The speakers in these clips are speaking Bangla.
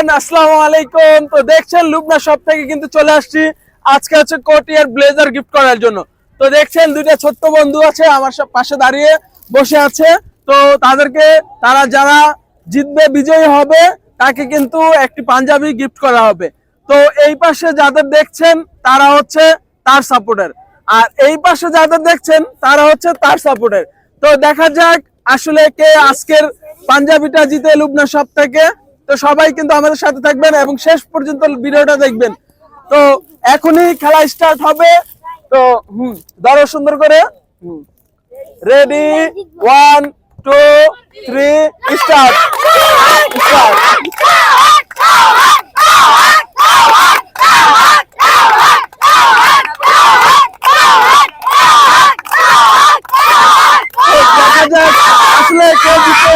এভরিওয়ান, আসসালামু আলাইকুম। তো দেখছেন লুবনা শপ থেকে কিন্তু চলে আসছি আজকে হচ্ছে কোটিয়ার ব্লেজার গিফট করার জন্য। তো দেখছেন দুইটা ছোট্ট বন্ধু আছে আমার সব পাশে দাঁড়িয়ে বসে আছে। তো তাদেরকে তারা যারা জিতবে বিজয়ী হবে তাকে কিন্তু একটি পাঞ্জাবি গিফট করা হবে। তো এই পাশে যাদের দেখছেন তারা হচ্ছে তার সাপোর্টার, আর এই পাশে যাদের দেখছেন তারা হচ্ছে তার সাপোর্টার। তো দেখা যাক আসলে কে আজকের পাঞ্জাবিটা জিতে লুবনা শপ থেকে। তো সবাই কিন্তু আমাদের সাথে থাকবেন এবং শেষ পর্যন্ত ভিডিওটা দেখবেন। তো এখনই খেলা স্টার্ট হবে। তো ধরো সুন্দর করে, রেডি, 1 2 3 স্টার্ট। দেখা যাক আসলে কে জিতে।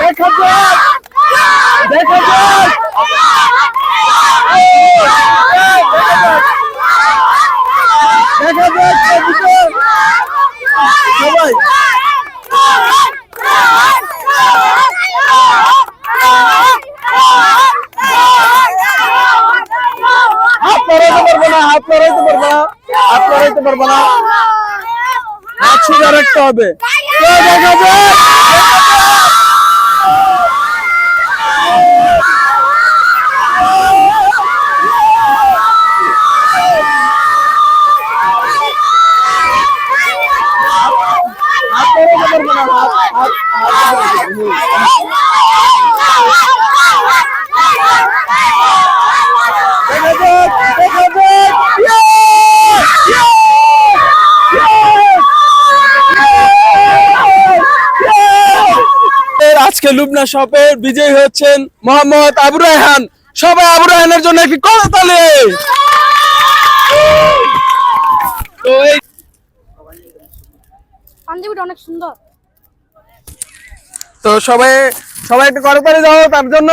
দেখা যাক দেখা যাক দেখা যাক কে জিতে। সবাই হাত লড়াইতে পারবো না, হাত লড়াইতে পারবো না, হাত সোজা রাখতে হবে। তো দেখা যাক আজকে লুবনা শপের বিজয়ী হচ্ছেন মোহাম্মদ আবু রায়হান। সবাই আবু রায়হানের জন্য একটি করতালি। তো এই পাঞ্জাবিটা অনেক সুন্দর। তো সবাই সবাই একটু করতালি দাও তার জন্য।